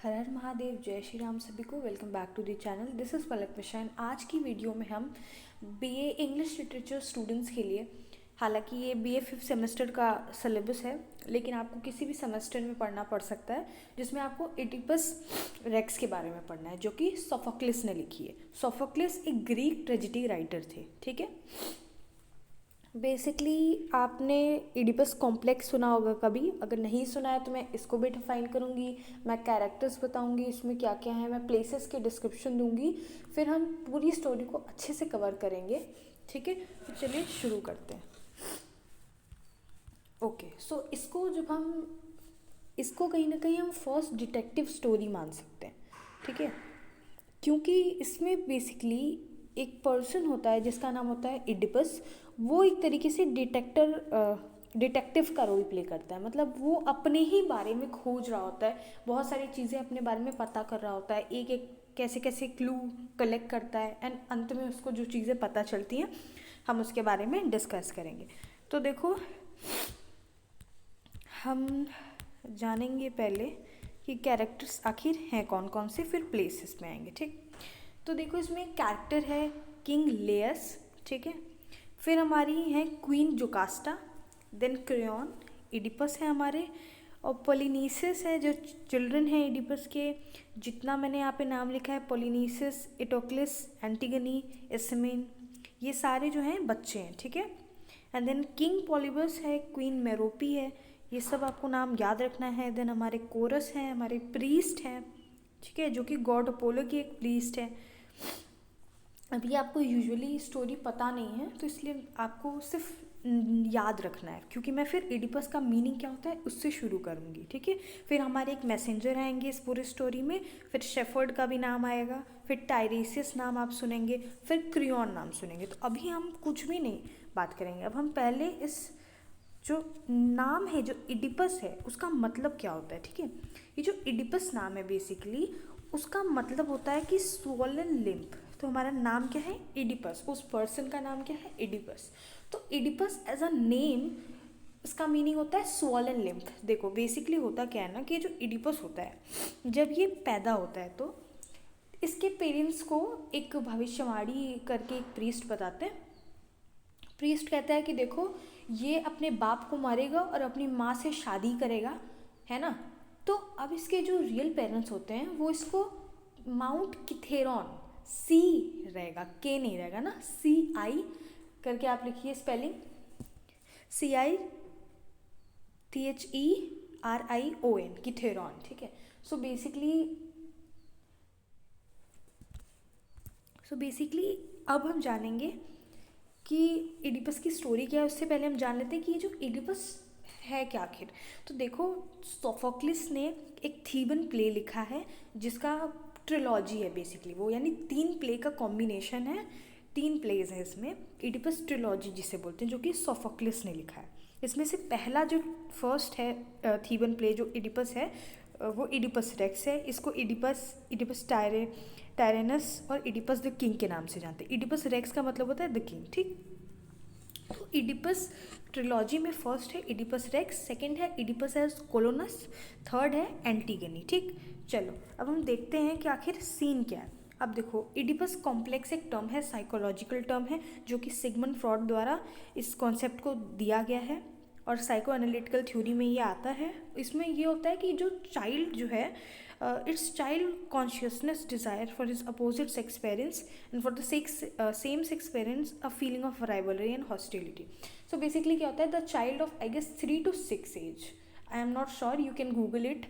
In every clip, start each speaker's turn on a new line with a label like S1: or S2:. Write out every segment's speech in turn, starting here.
S1: हर हर महादेव, जय श्री राम सभी को। Welcome back to the channel. This is Palak Mishra and आज की वीडियो में हम बीए इंग्लिश लिटरेचर स्टूडेंट्स के लिए, हालांकि ये बीए 5th सेमेस्टर का सिलेबस है, लेकिन आपको किसी भी सेमेस्टर में पढ़ना पड़ सकता है, जिसमें आपको एडिपस रेक्स के बारे में पढ़ना है, जो कि सोफोक्लिस ने लिखी है। सोफोक्लिस एक ग्रीक ट्रेजेडी राइटर थे, ठीक है। बेसिकली आपने इडिपस कॉम्प्लेक्स सुना होगा कभी, अगर नहीं सुना है तो मैं इसको भी डिफाइन करूँगी, मैं कैरेक्टर्स बताऊँगी इसमें क्या क्या है, मैं प्लेसेस के डिस्क्रिप्शन दूँगी, फिर हम पूरी स्टोरी को अच्छे से कवर करेंगे, ठीक है। तो चलिए शुरू करते हैं। ओके, सो इसको कहीं ना कहीं हम फर्स्ट डिटेक्टिव स्टोरी मान सकते हैं, ठीक है, क्योंकि इसमें बेसिकली एक पर्सन होता है जिसका नाम होता है इडिपस। वो एक तरीके से डिटेक्टिव का रोल प्ले करता है, मतलब वो अपने ही बारे में खोज रहा होता है, बहुत सारी चीज़ें अपने बारे में पता कर रहा होता है, एक एक कैसे कैसे क्लू कलेक्ट करता है, एंड अंत में उसको जो चीज़ें पता चलती हैं हम उसके बारे में डिस्कस करेंगे। तो देखो, हम जानेंगे पहले कि कैरेक्टर्स आखिर हैं कौन कौन से, फिर प्लेसेस में आएंगे, ठीक। तो देखो, इसमें एक कैरेक्टर है किंग लेयस, ठीक है। फिर हमारी है queen Jocasta, then Creon, Oedipus है हमारे, और पोलिनीसिस है, जो चिल्ड्रन है इडिपस के, जितना मैंने यहाँ पे नाम लिखा है, पोलिनीसिस, इटोक्लिस, एंटिगनी, इसमेन, ये सारे जो हैं बच्चे हैं, ठीक है। एंड देन किंग पॉलिबस है, क्वीन मेरोपी है, ये सब आपको नाम याद रखना है। देन हमारे कोरस हैं, हमारे प्रीस्ट हैं, ठीक है, जो कि गॉड अपोलो की एक प्रीस्ट है। अभी आपको यूजुअली स्टोरी पता नहीं है, तो इसलिए आपको सिर्फ याद रखना है, क्योंकि मैं फिर एडिपस का मीनिंग क्या होता है उससे शुरू करूँगी, ठीक है। फिर हमारे एक मैसेंजर आएंगे इस पूरी स्टोरी में, फिर शेफर्ड का भी नाम आएगा, फिर टायरेसियस नाम आप सुनेंगे, फिर क्रियॉन नाम सुनेंगे। तो अभी हम कुछ भी नहीं बात करेंगे, अब हम पहले इस जो नाम है, जो इडिपस है, उसका मतलब क्या होता है, ठीक है। ये जो इडिपस नाम है बेसिकली, उसका मतलब होता है कि स्वोलन लिम्फ। तो हमारा नाम क्या है, इडिपस, उस पर्सन का नाम क्या है, इडिपस। तो इडिपस एज अ नेम, इसका मीनिंग होता है स्वोलन लिम्फ। देखो बेसिकली होता क्या है ना, कि जो इडिपस होता है, जब ये पैदा होता है तो इसके पेरेंट्स को एक भविष्यवाणी करके एक प्रीस्ट बताते हैं। प्रीस्ट कहता है कि देखो, ये अपने बाप को मारेगा और अपनी माँ से शादी करेगा, है ना। तो अब इसके जो रियल पेरेंट्स होते हैं वो इसको माउंट किथेरॉन, सी रहेगा, के नहीं रहेगा ना, CI करके आप लिखिए स्पेलिंग, CITHERION, किथेरॉन, ठीक है। सो बेसिकली अब हम जानेंगे कि इडिपस की स्टोरी क्या है। उससे पहले हम जान लेते हैं कि ये जो इडिपस है क्या आखिर। तो देखो, सोफोक्लिस ने एक थीबन प्ले लिखा है, जिसका ट्रिलॉजी है बेसिकली, वो यानी 3 प्ले का कॉम्बिनेशन है, 3 प्लेज है इसमें, इडिपस ट्रिलॉजी जिसे बोलते हैं, जो कि सोफोक्लिस ने लिखा है। इसमें से पहला जो फर्स्ट है थीबन प्ले, जो इडिपस है, वो इडिपस रेक्स है। इसको इडिपस टायरेनस और इडिपस द किंग के नाम से जानते हैं। इडिपस रेक्स का मतलब होता है द किंग, ठीक। तो इडिपस ट्रिलॉजी में फर्स्ट है इडिपस रेक्स, सेकंड है इडिपस एज कोलोनस, थर्ड है एंटीगनी, ठीक। चलो अब हम देखते हैं कि आखिर सीन क्या है। अब देखो, इडिपस कॉम्प्लेक्स एक टर्म है, साइकोलॉजिकल टर्म है, जो कि सिगमंड फ्रॉड द्वारा इस कॉन्सेप्ट को दिया गया है, और साइको एनालिटिकल थ्योरी में ये आता है। इसमें ये होता है कि जो चाइल्ड जो है, it's child consciousness desire for his opposite sex parents and for the same sex parents a feeling of rivalry and hostility. So basically क्या होता है, the child of I guess 3 to 6 age, I am not sure, you can Google it.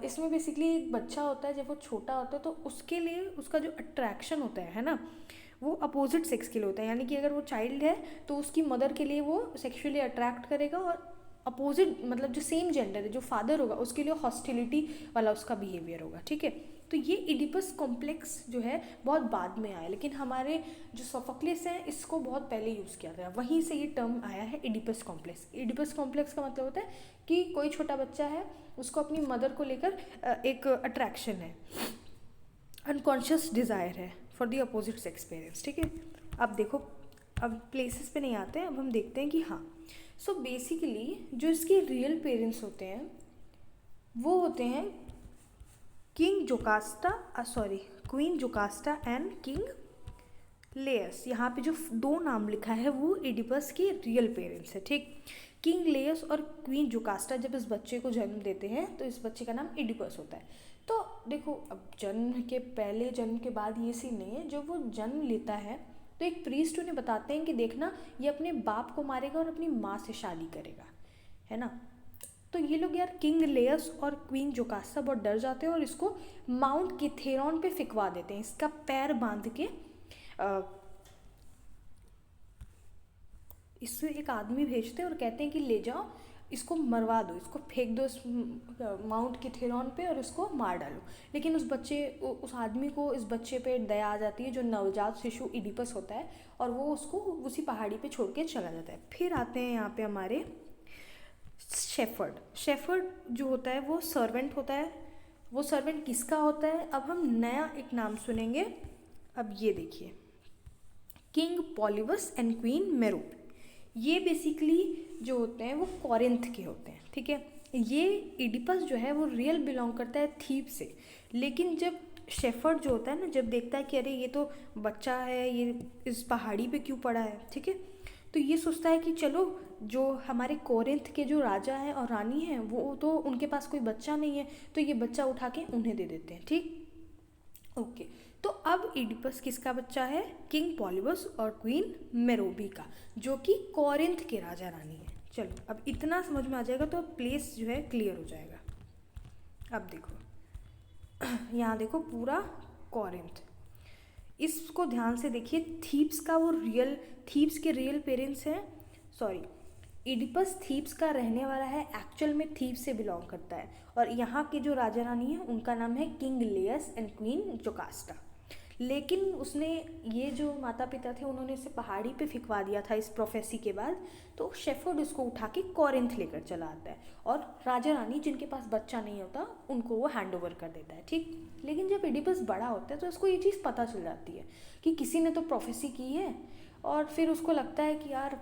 S1: इसमें basically एक बच्चा होता है, जब वो छोटा होता है तो उसके लिए उसका जो अट्रैक्शन होता है ना, वो अपोजिट सेक्स के लिए होता है। यानी कि अगर वो चाइल्ड है तो उसकी मदर के लिए वो सेक्सुअली अट्रैक्ट करेगा, और अपोजिट मतलब जो सेम जेंडर है, जो फादर होगा, उसके लिए हॉस्टिलिटी वाला उसका बिहेवियर होगा, ठीक है। तो ये इडिपस कॉम्प्लेक्स जो है बहुत बाद में आया, लेकिन हमारे जो सोफोक्लिस हैं इसको बहुत पहले यूज़ किया गया, वहीं से ये टर्म आया है इडिपस कॉम्प्लेक्स। इडिपस कॉम्प्लेक्स का मतलब होता है कि कोई छोटा बच्चा है, उसको अपनी मदर को लेकर एक अट्रैक्शन है, अनकॉन्शियस डिज़ायर है for the opposite sex parents, ठीक है। अब देखो, अब प्लेसेस पे नहीं आते हैं, अब हम देखते हैं कि हाँ, सो बेसिकली जो इसके रियल पेरेंट्स होते हैं वो होते हैं king Jocasta sorry queen Jocasta and king Laius. यहाँ पे जो दो नाम लिखा है वो इडिपस के रियल पेरेंट्स है, ठीक। किंग लेयस और क्वीन जोकास्टा जब इस बच्चे को जन्म देते हैं तो इस बच्चे का नाम इडिपस होता है। तो देखो, अब जन्म के पहले, जन्म के बाद ये सीन नहीं है। जब वो जन्म लेता है तो एक प्रीस्ट उन्हें बताते हैं कि देखना, ये अपने बाप को मारेगा और अपनी माँ से शादी करेगा, है ना। तो ये लोग यार किंग लेयस और क्वीन जोकास्टा बहुत डर जाते हैं और इसको माउंट किथेरॉन पे फिकवा देते हैं। इसका पैर बांध के इससे एक आदमी भेजते हैं और कहते हैं कि ले जाओ, इसको मरवा दो, इसको फेंक दो इस माउंट किथेरॉन पे और इसको मार डालो। लेकिन उस आदमी को इस बच्चे पे दया आ जाती है, जो नवजात शिशु इडिपस होता है, और वो उसको उसी पहाड़ी पे छोड़ के चला जाता है। फिर आते हैं यहाँ पे हमारे शेफर्ड जो होता है वो सर्वेंट होता है। वो सर्वेंट किसका होता है? अब हम नया एक नाम सुनेंगे। अब ये देखिए, किंग पॉलिबस एंड क्वीन मेरोप। ये बेसिकली जो होते हैं वो कॉरिंथ के होते हैं, ठीक है। ये इडिपस जो है वो रियल बिलोंग करता है थीब से। लेकिन जब शेफर्ड जो होता है ना, जब देखता है कि अरे ये तो बच्चा है, ये इस पहाड़ी पे क्यों पड़ा है, ठीक है, तो ये सोचता है कि चलो जो हमारे कोरिंथ के जो राजा हैं और रानी हैं वो तो उनके पास कोई बच्चा नहीं है, तो ये बच्चा उठा के उन्हें दे देते हैं, ठीक। ओके, तो अब इडिपस किसका बच्चा है? किंग पॉलिबस और क्वीन मेरोबी का, जो कि कोरिंथ के राजा रानी है। चलो, अब इतना समझ में आ जाएगा तो प्लेस जो है क्लियर हो जाएगा। अब देखो यहाँ देखो पूरा कोरिंथ, इसको ध्यान से देखिए। थीब्स के रियल पेरेंट्स हैं, सॉरी, इडिपस थीब्स का रहने वाला है, एक्चुअल में थीब्स से बिलोंग करता है। और यहाँ के जो राजा रानी हैं उनका नाम है किंग लेयस एंड क्वीन जोकास्टा। लेकिन उसने, ये जो माता पिता थे उन्होंने इसे पहाड़ी पे फिकवा दिया था इस प्रोफेसी के बाद। तो शेफर्ड इसको उठा के कोरिंथ लेकर चला आता है और राजा रानी जिनके पास बच्चा नहीं होता उनको वो हैंड ओवर कर देता है, ठीक। लेकिन जब इडिपस बड़ा होता है तो उसको ये चीज़ पता चल जाती है कि किसी ने तो प्रोफेसी की है, और फिर उसको लगता है कि यार,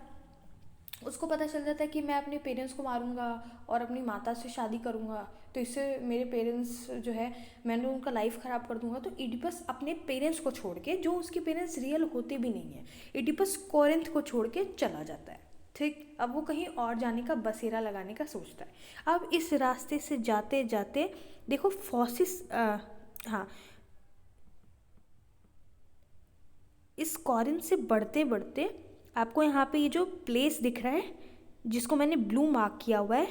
S1: उसको पता चल जाता है कि मैं अपने पेरेंट्स को मारूंगा और अपनी माता से शादी करूंगा, तो इससे मेरे पेरेंट्स जो है, मैंने उनका लाइफ ख़राब कर दूंगा। तो इडिपस अपने पेरेंट्स को छोड़ के, जो उसके पेरेंट्स रियल होते भी नहीं हैं, इडिपस कोरिंथ को छोड़ के चला जाता है, ठीक। अब वो कहीं और जाने का बसेरा लगाने का सोचता है। अब इस रास्ते से जाते जाते देखो फॉसिस, हाँ, इस कोरिंथ से बढ़ते बढ़ते आपको यहाँ पे ये जो प्लेस दिख रहा है जिसको मैंने ब्लू मार्क किया हुआ है,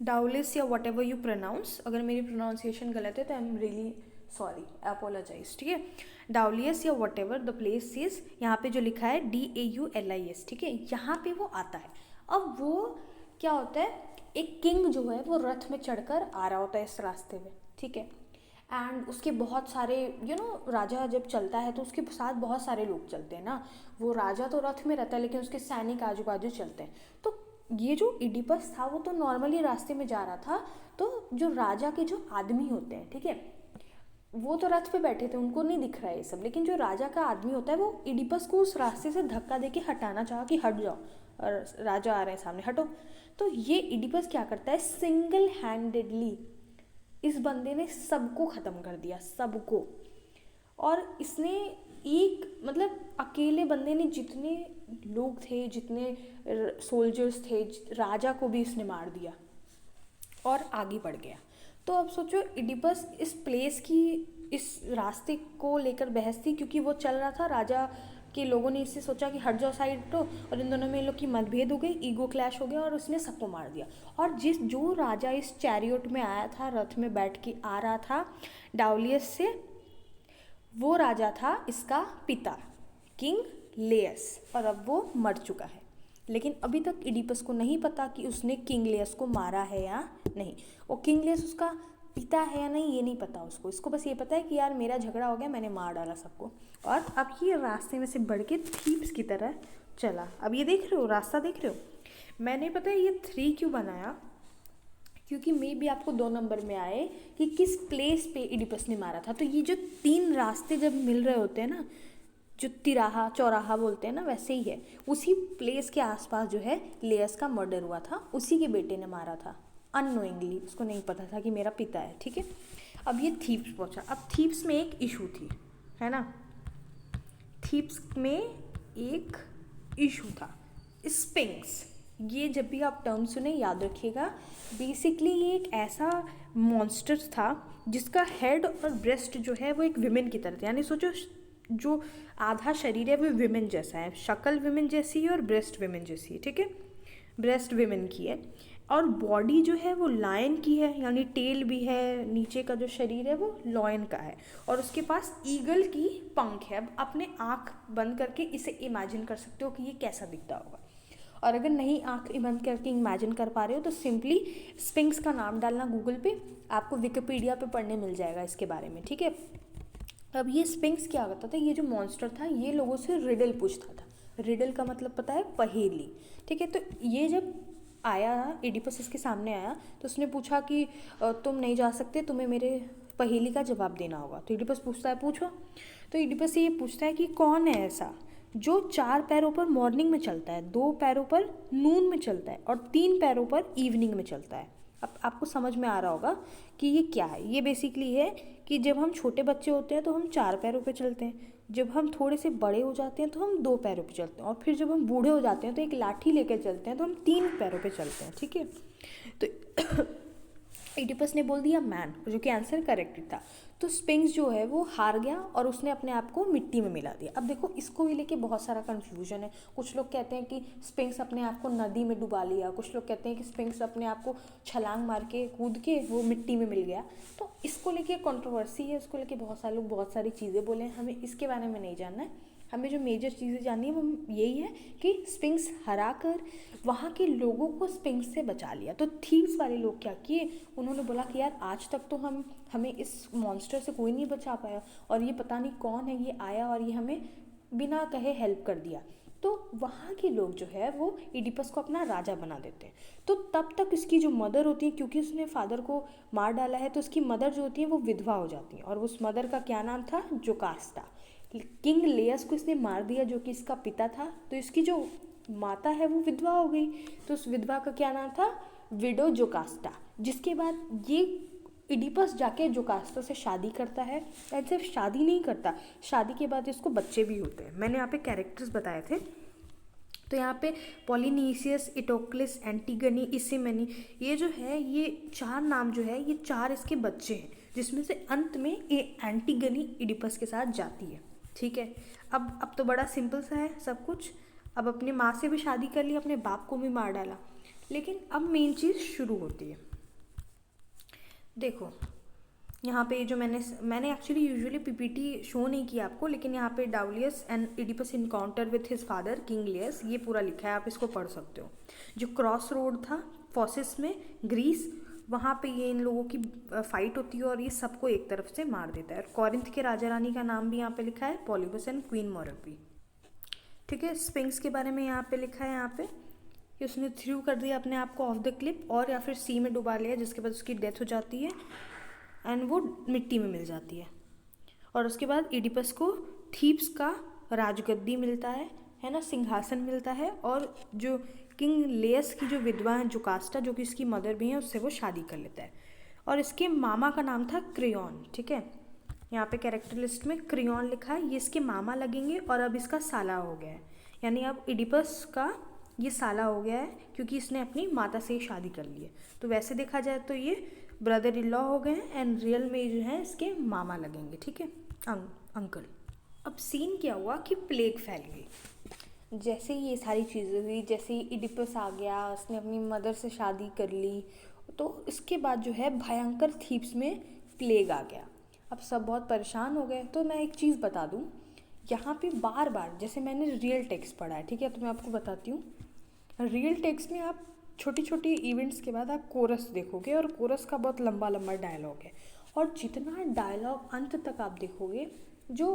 S1: डाउलिस या वट एवर यू प्रोनाउंस, अगर मेरी प्रोनाउंसिएशन गलत है तो I am really sorry, apologise, ठीक है। डाउलियस या whatever the place is, यहाँ पे जो लिखा है DAULIS, ठीक है, यहाँ पे वो आता है। अब वो क्या होता है, एक किंग जो है वो रथ में चढ़कर आ रहा होता है इस रास्ते में, ठीक है। एंड उसके बहुत सारे राजा जब चलता है तो उसके साथ बहुत सारे लोग चलते हैं ना। वो राजा तो रथ में रहता है लेकिन उसके सैनिक आजू बाजू चलते हैं। तो ये जो इडिपस था वो तो नॉर्मली रास्ते में जा रहा था, तो जो राजा के जो आदमी होते हैं, ठीक है, वो तो रथ पे बैठे थे, उनको नहीं दिख रहा है ये सब। लेकिन जो राजा का आदमी होता है वो इडिपस को उस रास्ते से धक्का देके हटाना चाहा कि हट जाओ, और राजा आ रहे हैं सामने, हटो। तो ये इडिपस क्या करता है, सिंगल हैंडेडली इस बंदे ने सबको ख़त्म कर दिया, सबको। और इसने एक, मतलब अकेले बंदे ने जितने लोग थे, जितने सोल्जर्स थे, राजा को भी इसने मार दिया और आगे बढ़ गया। तो अब सोचो, इडिपस इस प्लेस की, इस रास्ते को लेकर बहस थी, क्योंकि वो चल रहा था, राजा के लोगों ने इससे सोचा कि हट जाओ साइड हटो, और इन दोनों में इन लोग की मतभेद हो गई, ईगो क्लैश हो गया और उसने सबको मार दिया। और जो राजा इस चैरियोट में आया था, रथ में बैठ के आ रहा था डाउलियस से, वो राजा था इसका पिता किंग लेयस, और अब वो मर चुका है। लेकिन अभी तक इडिपस को नहीं पता कि उसने किंग लेयस को मारा है या नहीं। वो किंग लेयस उसका पिता है या नहीं ये नहीं पता उसको। इसको बस ये पता है कि यार मेरा झगड़ा हो गया, मैंने मार डाला सबको। और अब ये रास्ते में से बढ़ के थीब्स की तरह चला। अब ये देख रहे हो, रास्ता देख रहे हो, मैंने पता है ये 3 क्यों बनाया, क्योंकि मे भी आपको 2 नंबर में आए कि किस प्लेस पे इडिपस ने मारा था। तो ये जो 3 रास्ते जब मिल रहे होते हैं ना, जो तिराहा चौराहा बोलते हैं ना, वैसे ही है। उसी प्लेस के आसपास जो है लेयस का मर्डर हुआ था, उसी के बेटे ने मारा था, अननोइंगली, उसको नहीं पता था कि मेरा पिता है, ठीक है। अब ये थीब्स पहुंचा। अब थीब्स में एक इशू थी, है ना, थीब्स में एक इशू था, स्पिंक्स। ये जब भी आप टर्म सुने याद रखिएगा, बेसिकली ये एक ऐसा मॉन्स्टर था जिसका हेड और ब्रेस्ट जो है वो एक विमेन की तरह था, यानी सोचो जो आधा शरीर है वो विमेन जैसा है, शक्ल विमेन जैसी है और ब्रेस्ट विमेन जैसी है, ठीक है, ब्रेस्ट विमेन की है। और बॉडी जो है वो लायन की है, यानी टेल भी है, नीचे का जो शरीर है वो लॉयन का है, और उसके पास ईगल की पंख है। अब अपने आँख बंद करके इसे इमेजिन कर सकते हो कि ये कैसा दिखता होगा, और अगर नहीं आँख बंद करके इमेजिन कर पा रहे हो तो सिंपली स्पिंक्स का नाम डालना गूगल पे, आपको विकिपीडिया पे पढ़ने मिल जाएगा इसके बारे में, ठीक है। अब ये स्पिंक्स क्या करता था, ये जो मॉन्स्टर था ये लोगों से रिडल पूछता था। रिडल का मतलब पता है, पहेली, ठीक है। तो ये जब आया, एडिपस इसके सामने आया तो उसने पूछा कि तुम नहीं जा सकते, तुम्हें मेरे पहेली का जवाब देना होगा। तो एडिपस पूछता है पूछो। तो एडिपस से ये पूछता है कि कौन है ऐसा जो 4 पैरों पर मॉर्निंग में चलता है, 2 पैरों पर नून में चलता है और 3 पैरों पर इवनिंग में चलता है। अब आपको समझ में आ रहा होगा कि ये क्या है। ये बेसिकली है कि जब हम छोटे बच्चे होते हैं तो हम 4 पैरों पे चलते हैं, जब हम थोड़े से बड़े हो जाते हैं तो हम 2 पैरों पे चलते हैं, और फिर जब हम बूढ़े हो जाते हैं तो एक लाठी लेकर चलते हैं तो हम 3 पैरों पे चलते हैं, ठीक है। तो एडिपस ने बोल दिया मैन, जो कि आंसर करेक्ट था। तो स्पिंक्स जो है वो हार गया और उसने अपने आप को मिट्टी में मिला दिया। अब देखो इसको भी लेके बहुत सारा कन्फ्यूजन है। कुछ लोग कहते हैं कि स्पिंक्स अपने आप को नदी में डुबा लिया, कुछ लोग कहते हैं कि स्पिंक्स अपने आप को छलांग मार के कूद के वो मिट्टी में मिल गया। तो इसको लेके कंट्रोवर्सी है, उसको लेके बहुत सारे लोग बहुत सारी चीज़ें बोले हैं, हमें इसके बारे में नहीं जानना है। हमें जो मेजर चीज़ें जाननी है वो यही है कि स्पिंक्स हरा कर वहाँ के लोगों को स्पिंक्स से बचा लिया। तो थीव्स वाले लोग क्या किए, उन्होंने बोला कि यार आज तक तो हमें इस मॉन्स्टर से कोई नहीं बचा पाया, और ये पता नहीं कौन है, ये आया और ये हमें बिना कहे हेल्प कर दिया। तो वहाँ के लोग जो है वो एडिपस को अपना राजा बना देते हैं। तो तब तक इसकी जो मदर होती है, क्योंकि उसने फादर को मार डाला है, तो उसकी मदर जो होती है वो विधवा हो जाती है, और उस मदर का क्या नाम था, जोकास्टा। किंग लेयस को इसने मार दिया जो कि इसका पिता था, तो इसकी जो माता है वो विधवा हो गई, तो उस विधवा का क्या नाम था, विडो जोकास्टा। जिसके बाद ये इडिपस जाके जोकास्टा से शादी करता है, और सिर्फ शादी नहीं करता, शादी के बाद इसको बच्चे भी होते हैं। मैंने यहाँ पे कैरेक्टर्स बताए थे, तो यहाँ पे पॉलिनीसियस, इटोक्लिस, एंटीगनी, इसिमेनी, ये जो है ये 4 नाम जो है ये 4 इसके बच्चे हैं, जिसमें से अंत में ये एंटीगनी इडिपस के साथ जाती है, ठीक है। अब तो बड़ा सिंपल सा है सब कुछ। अब अपनी माँ से भी शादी कर ली, अपने बाप को भी मार डाला, लेकिन अब मेन चीज़ शुरू होती है। देखो यहाँ पे जो मैंने एक्चुअली यूजुअली पीपीटी शो नहीं किया आपको, लेकिन यहाँ पे Daulis and Oedipus encounter with his father king Laius, ये पूरा लिखा है, आप इसको पढ़ सकते हो। जो क्रॉस रोड था फोसिस में, ग्रीस, वहाँ पे ये इन लोगों की फाइट होती है और ये सबको एक तरफ से मार देता है। और कॉरिंथ के राजा रानी का नाम भी यहाँ पे लिखा है, पॉलीबस एंड क्वीन मोरपी, ठीक है। स्पिंक्स के बारे में यहाँ पे लिखा है, यहाँ पे कि उसने थ्रू कर दिया अपने आप को ऑफ द क्लिप, और या फिर सी में डुबा लिया, जिसके बाद उसकी डेथ हो जाती है एंड वो मिट्टी में मिल जाती है। और उसके बाद इडिपस को थीब्स का राजगद्दी मिलता है ना, सिंहासन मिलता है, और जो किंग लेयस की जो विधवा है जोकास्टा, जो कि इसकी मदर भी है, उससे वो शादी कर लेता है। और इसके मामा का नाम था क्रियॉन, ठीक है। यहाँ पे कैरेक्टर लिस्ट में क्रियॉन लिखा है, ये इसके मामा लगेंगे, और अब इसका साला हो गया है, यानी अब इडिपस का ये साला हो गया है, क्योंकि इसने अपनी माता से ही शादी कर ली है। तो वैसे देखा जाए तो ये ब्रदर इन लॉ हो गए हैं, एंड रियल में जो है इसके मामा लगेंगे, ठीक है, अंकल। अब सीन क्या हुआ कि प्लेग फैल गई। जैसे ये सारी चीज़ें हुई, जैसे ही इडिपस आ गया, उसने अपनी मदर से शादी कर ली, तो इसके बाद जो है भयंकर थीब्स में प्लेग आ गया। अब सब बहुत परेशान हो गए। तो मैं एक चीज़ बता दूँ, यहाँ पे बार बार, जैसे मैंने रियल टेक्स्ट पढ़ा है, ठीक है, तो मैं आपको बताती हूँ। रियल टेक्स्ट में आप छोटी छोटी इवेंट्स के बाद आप कोरस देखोगे, और कोरस का बहुत लंबा लंबा डायलॉग है, और जितना डायलॉग अंत तक आप देखोगे, जो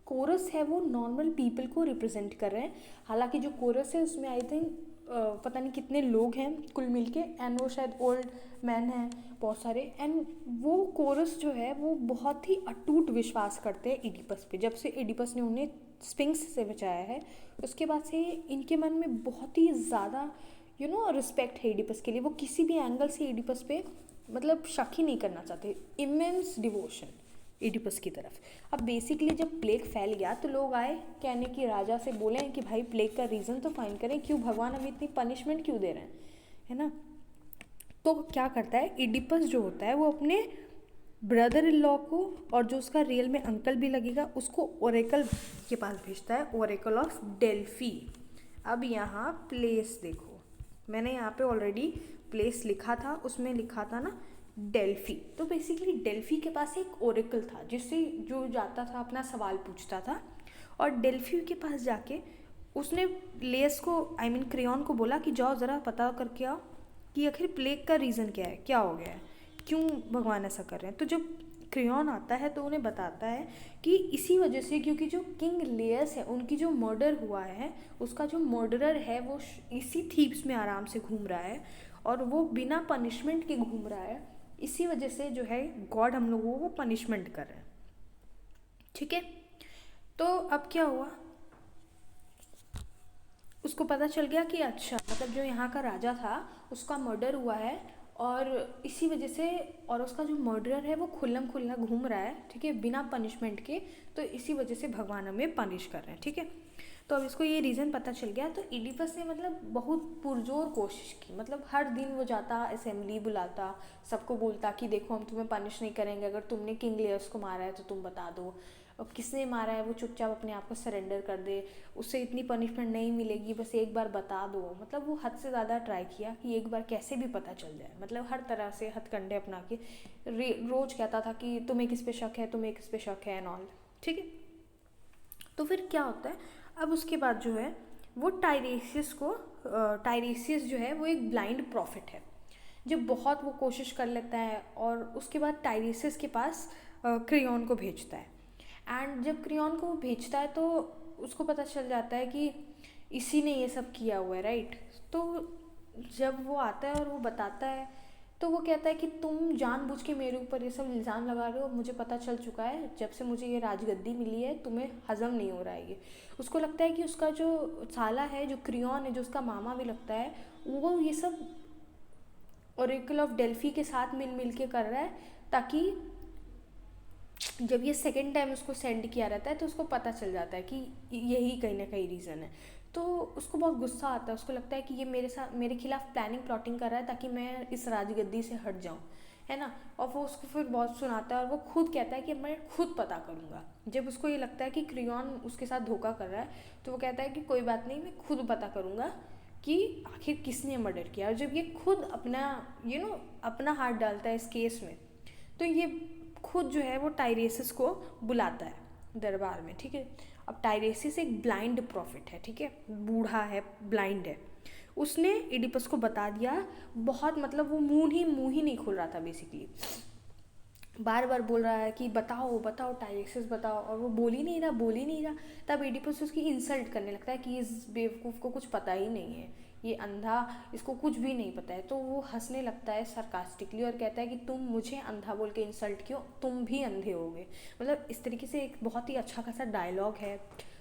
S1: कोरस है वो नॉर्मल पीपल को रिप्रेजेंट कर रहे हैं। हालांकि जो कोरस है उसमें आई थिंक पता नहीं कितने लोग हैं कुल मिलके, एंड वो शायद ओल्ड मैन हैं बहुत सारे, एंड वो कोरस जो है वो बहुत ही अटूट विश्वास करते हैं इडिपस पे। जब से इडिपस ने उन्हें स्पिंक्स से बचाया है, उसके बाद से इनके मन में बहुत ही ज़्यादा रिस्पेक्ट है एडिपस के लिए। वो किसी भी एंगल से एडिपस पे मतलब शक ही नहीं करना चाहते। इमेंस डिवोशन एडिपस की तरफ। अब बेसिकली जब प्लेग फैल गया तो लोग आए कहने की राजा से बोले कि भाई प्लेग का रीज़न तो फाइंड करें, क्यों भगवान हमें इतनी पनिशमेंट क्यों दे रहे हैं, है ना। तो क्या करता है इडिपस जो होता है वो अपने ब्रदर इन लॉ को, और जो उसका रियल में अंकल भी लगेगा, उसको ओरेकल के पास भेजता है, ओरेकल ऑफ डेल्फी। अब यहाँ प्लेस देखो, मैंने यहाँ पे ऑलरेडी प्लेस लिखा था, उसमें लिखा था ना डेल्फी। तो बेसिकली डेल्फी के पास एक ओरेकल था जिससे जो जाता था अपना सवाल पूछता था, और डेल्फी के पास जाके उसने लेस को क्रेयॉन को बोला कि जाओ ज़रा पता करके आओ कि आखिर प्लेग का रीज़न क्या है, क्या हो गया है, क्यों भगवान ऐसा कर रहे हैं। तो जब क्रेयॉन आता है तो उन्हें बताता है कि इसी वजह से, क्योंकि जो किंग लेयस है उनकी जो मर्डर हुआ है, उसका जो मर्डरर है वो इसी थीब्स में आराम से घूम रहा है और वो बिना पनिशमेंट के घूम रहा है। इसी वजह से जो है गॉड हम लोगों को पनिशमेंट कर रहे हैं, ठीक है। तो अब क्या हुआ, उसको पता चल गया कि अच्छा मतलब जो यहाँ का राजा था उसका मर्डर हुआ है और इसी वजह से, और उसका जो मर्डरर है वो खुल्लम खुल्ला घूम रहा है, ठीक है, बिना पनिशमेंट के, तो इसी वजह से भगवान हमें पनिश कर रहे हैं, ठीक है। तो अब इसको ये रीज़न पता चल गया। तो इडिपस ने मतलब बहुत पुरजोर कोशिश की, मतलब हर दिन वो जाता असेंबली बुलाता, सबको बोलता कि देखो हम तुम्हें पनिश नहीं करेंगे, अगर तुमने किंग लेयर्स को मारा है तो तुम बता दो, अब किसने मारा है वो चुपचाप अपने आप को सरेंडर कर दे, उससे इतनी पनिशमेंट नहीं मिलेगी, बस एक बार बता दो। मतलब वो हद से ज़्यादा ट्राई किया कि एक बार कैसे भी पता चल जाए, मतलब हर तरह से हथकंडे अपना के रोज़ कहता था कि तुम्हें किस पे शक है, तुम्हें किस पे शक है एंड ऑल, ठीक है। तो फिर क्या होता है, अब उसके बाद जो है वो टायरेसियस जो है वो एक ब्लाइंड प्रॉफिट है, जब बहुत वो कोशिश कर लेता है और उसके बाद टायरेसियस के पास क्रेयॉन को भेजता है। एंड जब क्रेयॉन को वो भेजता है तो उसको पता चल जाता है कि इसी ने ये सब किया हुआ है, राइट। तो जब वो आता है और वो बताता है तो वो कहता है कि तुम जानबूझ के मेरे ऊपर ये सब इल्ज़ाम लगा रहे हो, मुझे पता चल चुका है जब से मुझे ये राजगद्दी मिली है, तुम्हें हज़म नहीं हो रहा है ये। उसको लगता है कि उसका जो साला है, जो क्रियॉन है, जो उसका मामा भी लगता है, वो ये सब ओरेकल ऑफ डेल्फी के साथ मिल मिल के कर रहा है, ताकि जब ये सेकेंड टाइम उसको सेंड किया रहता है तो उसको पता चल जाता है कि यही कहीं ना कहीं रीज़न है। तो उसको बहुत गुस्सा आता है, उसको लगता है कि ये मेरे खिलाफ प्लानिंग प्लॉटिंग कर रहा है ताकि मैं इस राजगद्दी से हट जाऊँ, है ना। और वो उसको फिर बहुत सुनाता है और वो खुद कहता है कि मैं खुद पता करूँगा। जब उसको ये लगता है कि क्रियॉन उसके साथ धोखा कर रहा है तो वो कहता है कि कोई बात नहीं, मैं खुद पता करूँगा कि आखिर किसने मर्डर किया। और जब ये खुद अपना अपना हाथ डालता है इस केस में, तो ये खुद जो है वो टायरेसिस को बुलाता है दरबार में, ठीक है। अब टायरेसिस एक ब्लाइंड प्रॉफिट है, ठीक है, बूढ़ा है, ब्लाइंड है। उसने इडिपस को बता दिया, बहुत मतलब वो मुंह ही नहीं खोल रहा था बेसिकली, बार बार बोल रहा है कि बताओ बताओ टायरेसिस बताओ, और वो बोल ही नहीं रहा। तब इडिपस उसकी इंसल्ट करने लगता है कि इस बेवकूफ़ को कुछ पता ही नहीं है, ये अंधा, इसको कुछ भी नहीं पता है। तो वो हंसने लगता है सरकास्टिकली और कहता है कि तुम मुझे अंधा बोल के इंसल्ट क्यों, तुम भी अंधे होगे। मतलब इस तरीके से एक बहुत ही अच्छा खासा डायलॉग है,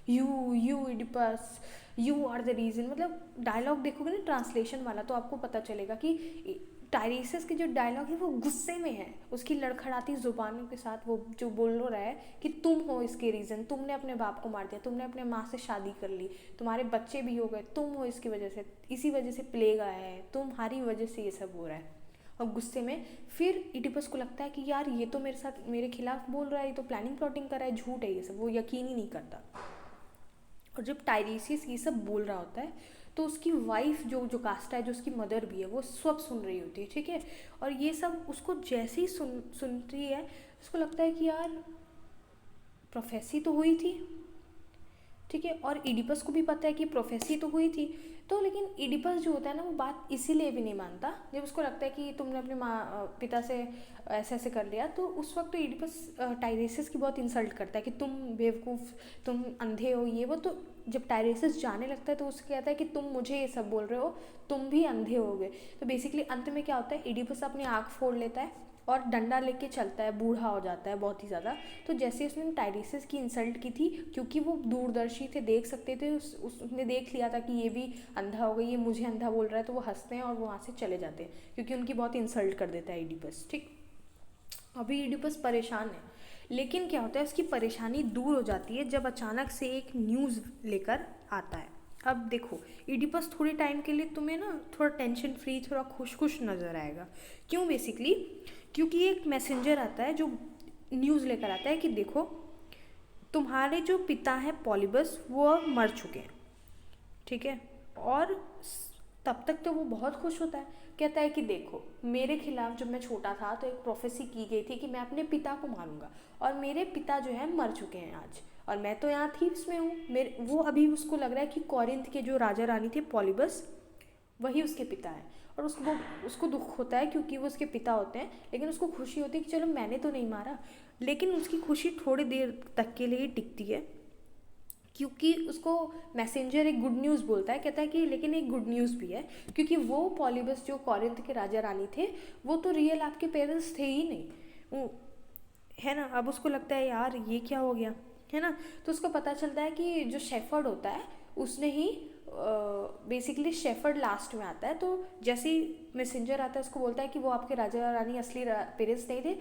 S1: you Oedipus, you are the reason. मतलब डायलॉग देखोगे ना ट्रांसलेशन वाला तो आपको पता चलेगा कि टायरेसिस के जो डायलॉग है वो गुस्से में है, उसकी लड़खड़ाती ज़ुबानों के साथ वो जो बोल रहा है कि तुम हो इसके रीज़न, तुमने अपने बाप को मार दिया, तुमने अपने माँ से शादी कर ली, तुम्हारे बच्चे भी हो गए, तुम हो इसकी वजह से, इसी वजह से प्लेग आया है, तुम्हारी वजह से ये सब हो रहा है। और गुस्से में फिर इडिपस को लगता है कि यार ये तो मेरे साथ मेरे खिलाफ बोल रहा है, ये तो प्लानिंग प्लॉटिंग कर रहा है, झूठ है ये सब, वो यकीन ही नहीं करता। और जब टायरेसिस ये सब बोल रहा होता है तो उसकी वाइफ जो कास्टा है, जो उसकी मदर भी है, वो सब सुन रही होती है, ठीक है। और ये सब उसको जैसे ही सुन रही है, उसको लगता है कि यार प्रोफेसी तो हुई थी, ठीक है, और इडिपस को भी पता है कि प्रोफेसी तो हुई थी। तो लेकिन इडिपस जो होता है ना वो बात इसीलिए भी नहीं मानता, जब उसको लगता है कि तुमने अपने पिता से ऐसे ऐसे कर लिया, तो उस वक्त तो इडिपस टायरेसिस की बहुत इंसल्ट करता है कि तुम बेवकूफ़, तुम अंधे हो, ये वो। तो जब टायरेसिस जाने लगता है तो उसको कहता है कि तुम मुझे ये सब बोल रहे हो, तुम भी अंधे हो गए। तो बेसिकली अंत में क्या होता है, इडिपस अपनी आँख फोड़ लेता है और डंडा लेके चलता है, बूढ़ा हो जाता है बहुत ही ज़्यादा। तो जैसे उसने टाइरिसिस की इंसल्ट की थी, क्योंकि वो दूरदर्शी थे, देख सकते थे, उसने देख लिया था कि ये भी अंधा हो गई, ये मुझे अंधा बोल रहा है, तो वो हंसते हैं और वो वहाँ से चले जाते हैं, क्योंकि उनकी बहुत इंसल्ट कर देता है इडिपस। ठीक, अभी इडिपस परेशान है, लेकिन क्या होता है, उसकी परेशानी दूर हो जाती है जब अचानक से एक न्यूज़ लेकर आता है। अब देखो, इडिपस थोड़े टाइम के लिए तुम्हें ना थोड़ा टेंशन फ्री, थोड़ा खुश खुश नज़र आएगा। क्यों? बेसिकली क्योंकि एक मैसेंजर आता है जो न्यूज़ लेकर आता है कि देखो, तुम्हारे जो पिता हैं पॉलीबस, वो अब मर चुके हैं। ठीक है, और तब तक तो वो बहुत खुश होता है, कहता है कि देखो, मेरे खिलाफ जब मैं छोटा था तो एक प्रोफेसी की गई थी कि मैं अपने पिता को मारूंगा, और मेरे पिता जो है मर चुके हैं आज, और मैं तो यहाँ थीब्स में हूँ। मेरे वो अभी उसको लग रहा है कि कॉरिंथ के जो राजा रानी थे पॉलीबस, वही उसके पिता है, और उसको दुख होता है क्योंकि वो उसके पिता होते हैं, लेकिन उसको खुशी होती है कि चलो मैंने तो नहीं मारा। लेकिन उसकी खुशी थोड़ी देर तक के लिए टिकती है, क्योंकि उसको मैसेंजर एक गुड न्यूज़ बोलता है, कहता है कि लेकिन एक गुड न्यूज़ भी है, क्योंकि वो पॉलीबस जो कॉरिंथ के राजा रानी थे, वो तो रियल आपके पेरेंट्स थे ही नहीं, है ना। अब उसको लगता है यार ये क्या हो गया, है ना। तो उसको पता चलता है कि जो शेफर्ड होता है उसने ही बेसिकली शेफर्ड लास्ट में आता है। तो जैसे ही मैसेंजर आता है उसको बोलता है कि वो आपके राजा रानी असली पेरेंट्स नहीं थे।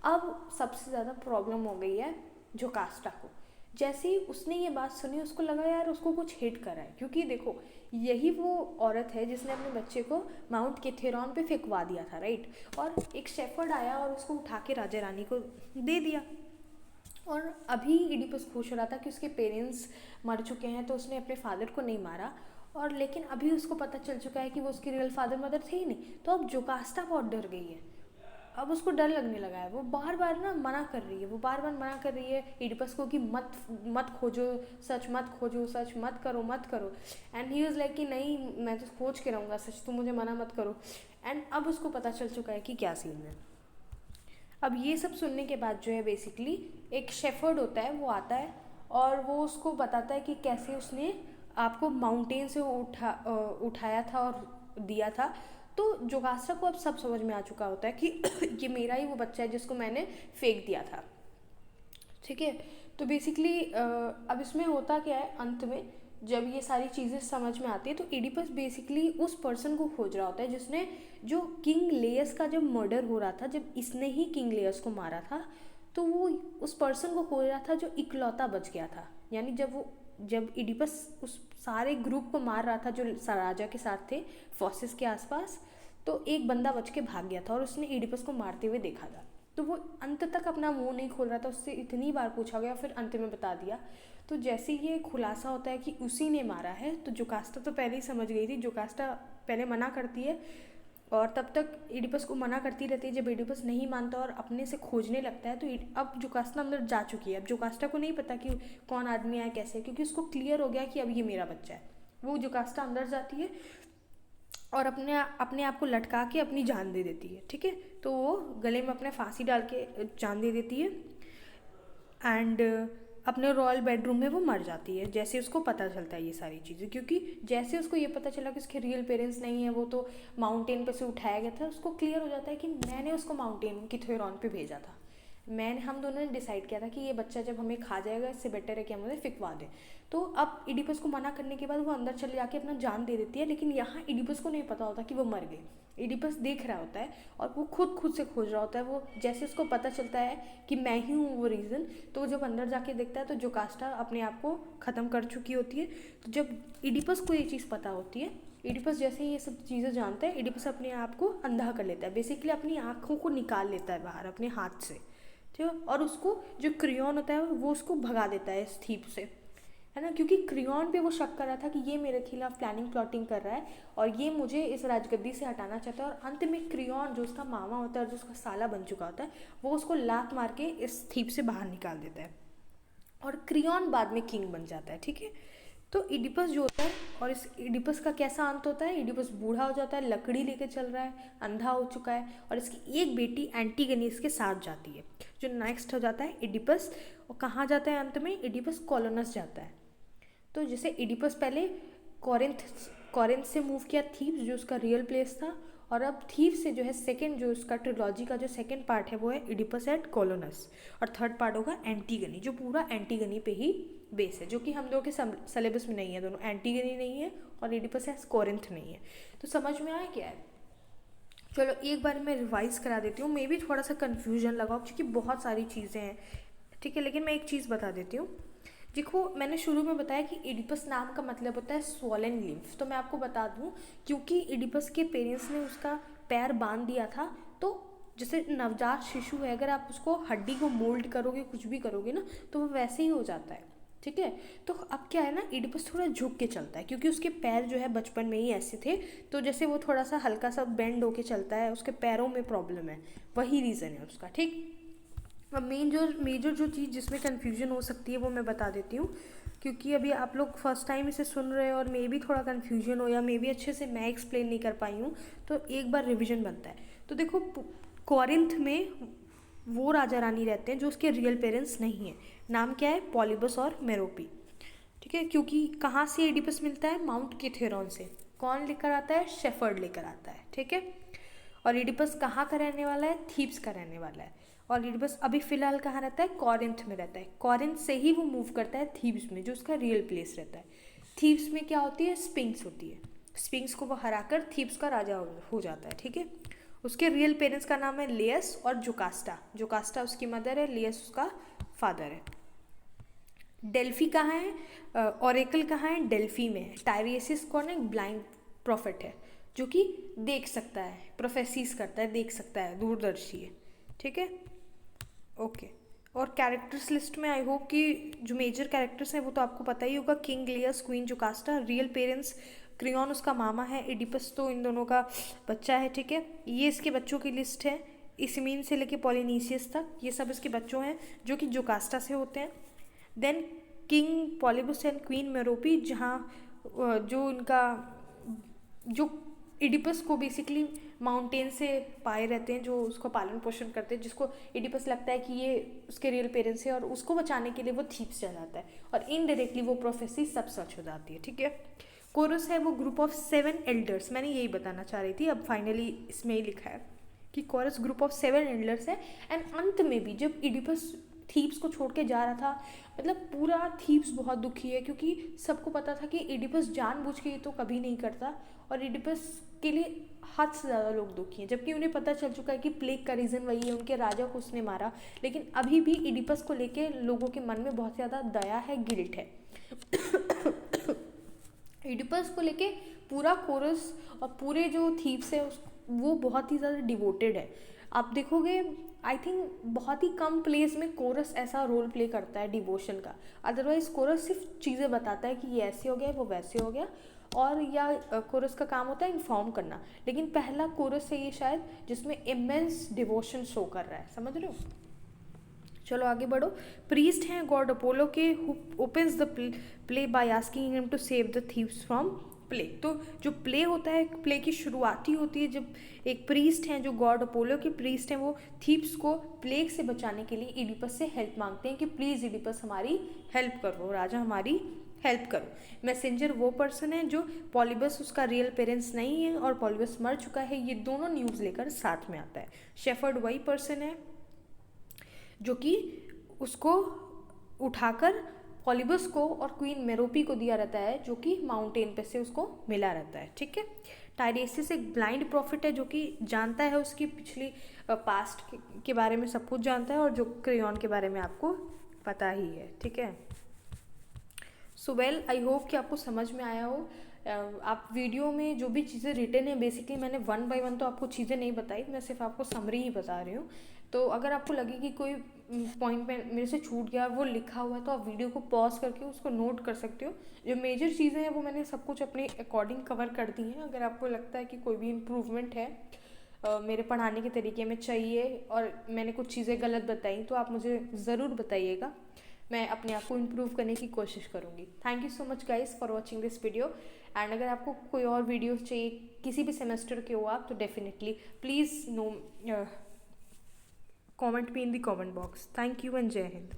S1: अब सबसे ज़्यादा प्रॉब्लम हो गई है जोकास्टा को। जैसे ही उसने ये बात सुनी, उसको लगा यार उसको कुछ हिट करा है, क्योंकि देखो यही वो औरत है जिसने अपने बच्चे को माउंट केथेरॉन पे फेंकवा दिया था, राइट। और एक शेफर्ड आया और उसको उठा के राजा रानी को दे दिया। और अभी इडिपस खुश हो रहा था कि उसके पेरेंट्स मर चुके हैं, तो उसने अपने फादर को नहीं मारा। और लेकिन अभी उसको पता चल चुका है कि वो उसकी रियल फादर मदर थे ही नहीं। तो अब जोकास्टा बहुत डर गई है, अब उसको डर लगने लगा है। वो बार बार ना मना कर रही है, वो बार बार मना कर रही है इडिपस को कि मत मत खोजो सच, मत खोजो सच, मत करो मत करो। एंड ही वाज लाइक कि नहीं, मैं तो खोज के रहूँगा सच, तुम मुझे मना मत करो। एंड अब उसको पता चल चुका है कि क्या सीन है। अब ये सब सुनने के बाद जो है बेसिकली एक शेफर्ड होता है, वो आता है और वो उसको बताता है कि कैसे उसने आपको माउंटेन से उठाया था और दिया था। तो जोगास्टा को अब सब समझ में आ चुका होता है कि ये मेरा ही वो बच्चा है जिसको मैंने फेंक दिया था। ठीक है, तो बेसिकली अब इसमें होता क्या है, अंत में जब ये सारी चीज़ें समझ में आती है तो इडिपस बेसिकली उस पर्सन को खोज रहा होता है जिसने, जो किंग लेयस का जब मर्डर हो रहा था, जब इसने ही किंग लेयस को मारा था, तो वो उस पर्सन को खोज रहा था जो इकलौता बच गया था। यानी जब इडिपस उस सारे ग्रुप को मार रहा था जो राजा के साथ थे फॉसिस के आसपास, तो एक बंदा बच के भाग गया था और उसने इडिपस को मारते हुए देखा था। तो वो अंत तक अपना मुंह नहीं खोल रहा था, उससे इतनी बार पूछा गया, फिर अंत में बता दिया। तो जैसे ये खुलासा होता है कि उसी ने मारा है, तो जोकास्टा तो पहले ही समझ गई थी। जोकास्टा पहले मना करती है और तब तक इडिपस को मना करती रहती है। जब इडिपस नहीं मानता और अपने से खोजने लगता है, तो अब जोकास्टा अंदर जा चुकी है। अब जोकास्टा को नहीं पता कि कौन आदमी आया कैसे, क्योंकि उसको क्लियर हो गया कि अब ये मेरा बच्चा है। वो जोकास्टा अंदर जाती है और अपने आप को लटका के अपनी जान दे देती है। ठीक है, तो वो गले में अपने फांसी डाल के जान दे देती है एंड अपने रॉयल बेडरूम में वो मर जाती है। जैसे उसको पता चलता है ये सारी चीज़ें, क्योंकि जैसे उसको ये पता चला कि उसके रियल पेरेंट्स नहीं है, वो तो माउंटेन पे से उठाया गया था, उसको क्लियर हो जाता है कि मैंने उसको माउंटेन किथेरॉन पे भेजा था। हम दोनों ने डिसाइड किया था कि ये बच्चा जब हमें खा जाएगा, इससे बेटर है कि हम उसे फिकवा दें। तो अब इडिपस को मना करने के बाद वो अंदर चले जाके अपना जान दे देती है, लेकिन यहाँ इडिपस को नहीं पता होता कि वो मर गई। इडिपस देख रहा होता है और वो खुद से खोज रहा होता है। वो जैसे उसको पता चलता है कि मैं ही हूँ वो रीज़न, तो वो जब अंदर जाके देखता है तो जोकास्टा अपने आप को ख़त्म कर चुकी होती है। तो जब इडिपस को ये चीज़ पता होती है, इडिपस जैसे ही ये सब चीज़ें जानता है, इडिपस अपने आप को अंधा कर लेता है, बेसिकली अपनी आँखों को निकाल लेता है बाहर अपने हाथ से। ठीक है, और उसको जो क्रियॉन होता है वो उसको भगा देता है इस थीप से, है ना, क्योंकि क्रियॉन पे वो शक कर रहा था कि ये मेरे खिलाफ प्लॉटिंग कर रहा है और ये मुझे इस राजगद्दी से हटाना चाहता है। और अंत में क्रियॉन जो उसका मामा होता है, जो उसका साला बन चुका होता है, वो उसको लात मार के इस थीप से बाहर निकाल देता है और क्रियॉन बाद में किंग बन जाता है। ठीक है, तो इडिपस जो होता है, और इस इडिपस का कैसा अंत होता है, इडिपस बूढ़ा हो जाता है, लकड़ी लेके चल रहा है, अंधा हो चुका है, और इसकी एक बेटी एंटीगनी इसके साथ जाती है। जो नेक्स्ट हो जाता है इडिपस, और कहाँ जाता है अंत में, इडिपस कॉलोनस जाता है। तो जैसे इडिपस पहले कॉरिंथ से मूव किया थीब्स, जो उसका रियल प्लेस था, और अब थीव से जो है सेकंड, जो उसका ट्रिलॉजी का जो सेकंड पार्ट है वो है इडिपस एट कोलोनस, और थर्ड पार्ट होगा एंटीगनी, जो पूरा एंटीगनी पे ही बेस है, जो कि हम लोग के सिलेबस में नहीं है। दोनों, एंटीगनी नहीं है और इडिपस एट कोरिंथ नहीं है। तो समझ में आया क्या है? चलो एक बार मैं रिवाइज करा देती हूँ, मे भी थोड़ा सा कन्फ्यूजन लगा क्योंकि बहुत सारी चीज़ें हैं, ठीक है, लेकिन मैं एक चीज़ बता देती हूँ। देखो मैंने शुरू में बताया कि इडिपस नाम का मतलब होता है स्वॉलन लिम्फ, तो मैं आपको बता दूं, क्योंकि इडिपस के पेरेंट्स ने उसका पैर बांध दिया था, तो जैसे नवजात शिशु है, अगर आप उसको हड्डी को मोल्ड करोगे, कुछ भी करोगे ना, तो वो वैसे ही हो जाता है, ठीक है। तो अब क्या है ना, इडिपस थोड़ा झुक के चलता है क्योंकि उसके पैर जो है बचपन में ही ऐसे थे, तो जैसे वो थोड़ा सा हल्का सा बेंड होके चलता है, उसके पैरों में प्रॉब्लम है, वही रीज़न है उसका, ठीक। अब मेजर जो चीज़ जिसमें कन्फ्यूजन हो सकती है वो मैं बता देती हूँ, क्योंकि अभी आप लोग फर्स्ट टाइम इसे सुन रहे हो और मे भी थोड़ा कन्फ्यूजन हो, या मे भी अच्छे से मैं एक्सप्लेन नहीं कर पाई हूँ, तो एक बार रिवीजन बनता है। तो देखो कोरिंथ में वो राजा रानी रहते हैं जो उसके रियल पेरेंट्स नहीं हैं। नाम क्या है? पॉलीबस और मेरोपी, ठीक है। क्योंकि कहाँ से एडिपस मिलता है? माउंट किथेरॉन से। कौन लेकर आता है? शेफर्ड लेकर आता है, ठीक है। और इडिपस कहाँ का रहने वाला है? थीब्स का रहने वाला है। और इडिपस अभी फिलहाल कहाँ रहता है? कॉरिंथ में रहता है। कॉरिंथ से ही वो मूव करता है थीब्स में, जो उसका रियल प्लेस रहता है। थीब्स में क्या होती है? स्पिंक्स होती है। स्पिंक्स को वो हराकर थीब्स का राजा हो जाता है, ठीक है। उसके रियल पेरेंट्स का नाम है लेयस और जोकास्टा। जोकास्टा उसकी मदर है, लेयस उसका फादर है। डेल्फी कहाँ है? ओरेकल कहाँ है? डेल्फी में है। टायरियसिस कौन है? ब्लाइंड प्रॉफिट है, जो कि देख सकता है, प्रोफेसीज करता है, देख सकता है, दूरदर्शी है, ठीक है। ओके। और कैरेक्टर्स लिस्ट में आई होप कि जो मेजर कैरेक्टर्स हैं वो तो आपको पता ही होगा। King Laius, queen Jocasta. Real parents Creon उसका मामा है, इडिपस तो इन दोनों का बच्चा है, ठीक है। ये इसके बच्चों की लिस्ट है, इसमीन से लेके पॉलिनीसियस तक, ये सब इसके बच्चों हैं जो कि जोकास्टा से होते हैं। देन किंग पॉलीबस एंड क्वीन मेरोपी, जहाँ जो इनका जो इडिपस को बेसिकली माउंटेन से पाए रहते हैं, जो उसको पालन पोषण करते हैं, जिसको इडिपस लगता है कि ये उसके रियल पेरेंट्स हैं, और उसको बचाने के लिए वो थीब्स चला जाता है, और इनडायरेक्टली वो प्रोफेसी सब सच हो जाती है, ठीक है। कोरस है वो ग्रुप ऑफ 7 एल्डर्स, मैंने यही बताना चाह रही थी, अब फाइनली इसमें ही लिखा है कि कोरस ग्रुप ऑफ 7 एल्डर्स है। एंड अंत में भी जब इडिपस थीब्स को छोड़ के जा रहा था, मतलब पूरा थीब्स बहुत दुखी है, क्योंकि सबको पता था कि इडिपस जानबूझ के ये तो कभी नहीं करता, और इडिपस के लिए हद से ज़्यादा लोग दुखी हैं, जबकि उन्हें पता चल चुका है कि प्लेग का रीज़न वही है, उनके राजा को उसने मारा, लेकिन अभी भी इडिपस को लेके लोगों के मन में बहुत ज़्यादा दया है, गिल्ट है। इडिपस को लेके पूरा कोरस और पूरे जो थीब्स है वो बहुत ही ज़्यादा डिवोटेड है। आप देखोगे आई थिंक बहुत ही कम प्लेस में कोरस ऐसा रोल प्ले करता है डिवोशन का, अदरवाइज कोरस सिर्फ चीज़ें बताता है कि ये ऐसे हो गया, वो वैसे हो गया, और या कोरस का काम होता है इन्फॉर्म करना, लेकिन पहला कोरस है ये शायद जिसमें इमेंस डिवोशन शो कर रहा है, समझ रहे हो। चलो आगे बढ़ो। प्रीस्ट हैं गॉड अपोलो के, who opens the play by asking him to save the Thebes from plague. तो जो प्ले होता है, प्ले की शुरुआत ही होती है जब एक प्रीस्ट हैं जो गॉड अपोलो के प्रीस्ट हैं, वो थीव्स को प्लेग से बचाने के लिए इडिपस से हेल्प मांगते हैं कि प्लीज़ इडिपस हमारी हेल्प करो, राजा हमारी हेल्प करो। मैसेंजर वो पर्सन है जो पॉलीबस उसका रियल पेरेंट्स नहीं है और पॉलीबस मर चुका है, ये दोनों न्यूज़ लेकर साथ में आता है। शेफर्ड वही पर्सन है जो कि उसको उठाकर पॉलीबस को और क्वीन मेरोपी को दिया रहता है, जो कि माउंटेन पे से उसको मिला रहता है, ठीक है। टायरेसिस एक ब्लाइंड प्रॉफिट है जो कि जानता है उसकी पिछली पास्ट के बारे में सब कुछ जानता है, और जो क्रेयॉन के बारे में आपको पता ही है, ठीक है। सो वेल आई होप कि आपको समझ में आया हो। आप वीडियो में जो भी चीज़ें रिटन है, बेसिकली मैंने 1 बाय 1 तो आपको चीज़ें नहीं बताई, मैं सिर्फ आपको समरी ही बता रही हूँ। तो अगर आपको लगे कि कोई पॉइंट में मेरे से छूट गया, वो लिखा हुआ है, तो आप वीडियो को पॉज करके उसको नोट कर सकते हो। जो मेजर चीज़ें हैं वो मैंने सब कुछ अपने अकॉर्डिंग कवर कर दी हैं। अगर आपको लगता है कि कोई भी इम्प्रूवमेंट है मेरे पढ़ाने के तरीके में चाहिए और मैंने कुछ चीज़ें गलत बताई, तो आप मुझे ज़रूर बताइएगा, मैं अपने आप को इम्प्रूव करने की कोशिश करूँगी। Thank you so much guys for watching this video. And अगर आपको कोई और वीडियोस चाहिए किसी भी सेमेस्टर के हो आप, तो definitely please no comment me in the comment box. Thank you and Jai Hind.